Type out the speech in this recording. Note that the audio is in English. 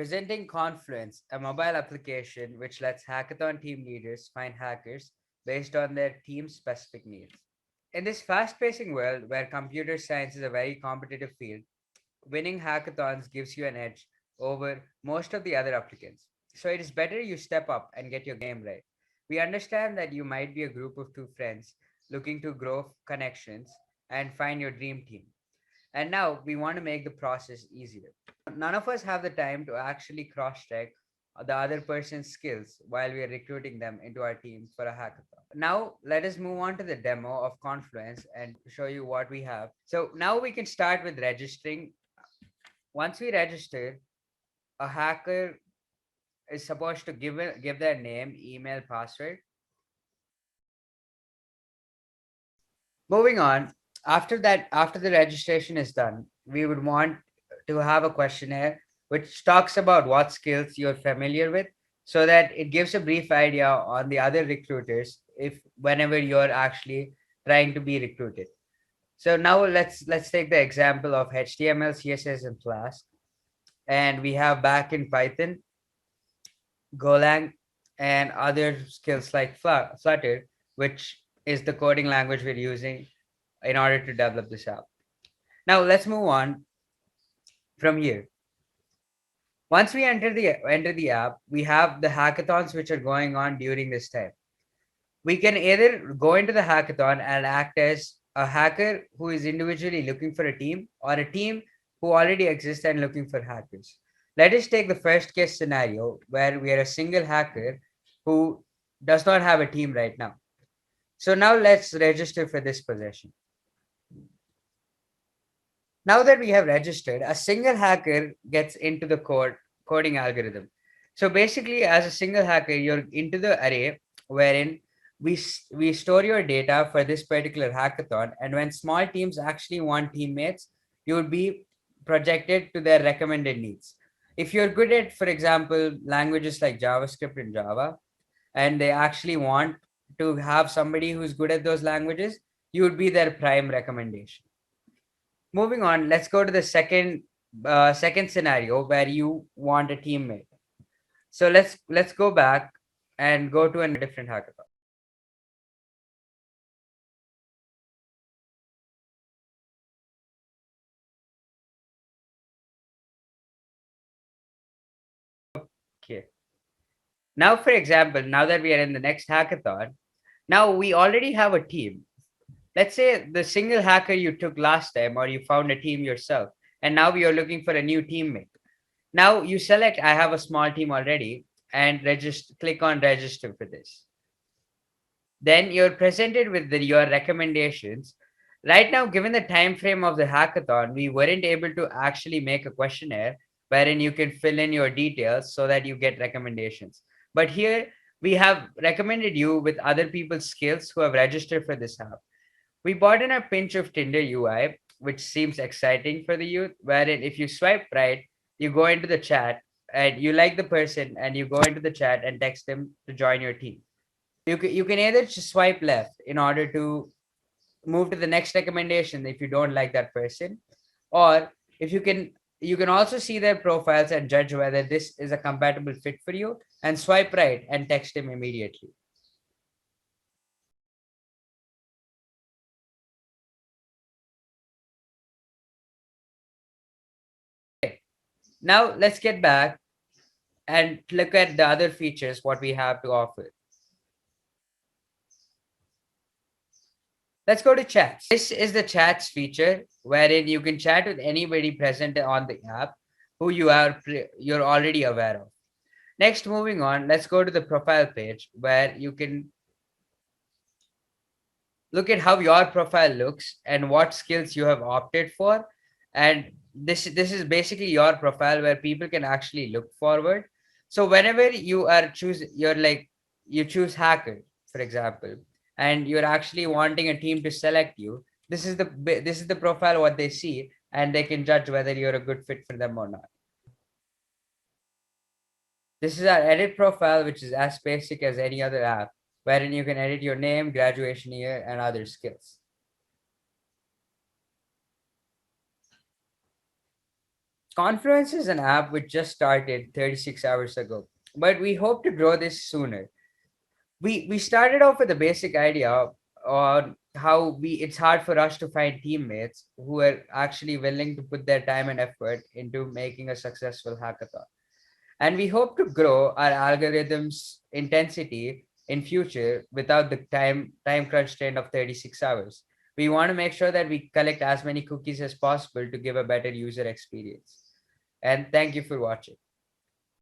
presenting Confluence, a mobile application which lets hackathon team leaders find hackers based on their team's specific needs. In this fast pacing world where computer science is a very competitive field, winning hackathons gives you an edge over most of the other applicants. So it is better you step up and get your game right. We understand that you might be a group of two friends looking to grow connections and find your dream team. And now we want to make the process easier. None of us have the time to actually cross check the other person's skills while we are recruiting them into our team for a hackathon. Now, let us move on to the demo of Confluence and show you what we have. So, now we can start with registering. Once we register, a hacker is supposed to give their name, email, password. Moving on, after the registration is done, we would want to have a questionnaire which talks about what skills you're familiar with so that it gives a brief idea on the other recruiters if whenever you're actually trying to be recruited. So now let's take the example of HTML, CSS, and Flask, and we have back in Python, Golang, and other skills like Flutter, which is the coding language we're using in order to develop this app. Now let's move on from here. Once we enter the app, we have the hackathons which are going on during this time. We can either go into the hackathon and act as a hacker who is individually looking for a team or a team who already exists and looking for hackers. Let us take the first case scenario where we are a single hacker who does not have a team right now. So now let's register for this position. Now that we have registered, a single hacker gets into the coding algorithm. So basically, as a single hacker, you're into the array wherein we store your data for this particular hackathon, and when small teams actually want teammates, you would be projected to their recommended needs. If you're good at, for example, languages like JavaScript and Java, and they actually want to have somebody who's good at those languages, you would be their prime recommendation. Moving on, let's go to the second scenario where you want a teammate. So let's go back and go to a different hackathon. Okay. Now, for example, now that we are in the next hackathon, now we already have a team. Let's say the single hacker you took last time, or you found a team yourself, and now you're looking for a new teammate. Now you select I have a small team already and register click on register for this. Then you're presented with your recommendations. Right now, given the time frame of the hackathon, we weren't able to actually make a questionnaire wherein you can fill in your details so that you get recommendations. But here we have recommended you with other people's skills who have registered for this app. We brought in a pinch of Tinder UI, which seems exciting for the youth, wherein if you swipe right, you go into the chat and you like the person and you go into the chat and text them to join your team. You can either just swipe left in order to move to the next recommendation if you don't like that person, or if you can also see their profiles and judge whether this is a compatible fit for you and swipe right and text him immediately. Now let's get back and look at the other features what we have to offer. Let's go to chats. This is the chats feature wherein you can chat with anybody present on the app who you're already aware of. Next, moving on, let's go to the profile page where you can look at how your profile looks and what skills you have opted for. And this is basically your profile where people can actually look forward. So whenever you choose hacker, for example, and you're actually wanting a team to select you, this is the profile what they see, and they can judge whether you're a good fit for them or not. This is our edit profile, which is as basic as any other app, wherein you can edit your name, graduation year, and other skills. Confluence is an app which just started 36 hours ago, but we hope to grow this sooner. We started off with a basic idea on how we it's hard for us to find teammates who are actually willing to put their time and effort into making a successful hackathon. And we hope to grow our algorithms intensity in future without the time constraint of 36 hours. We want to make sure that we collect as many cookies as possible to give a better user experience. And thank you for watching.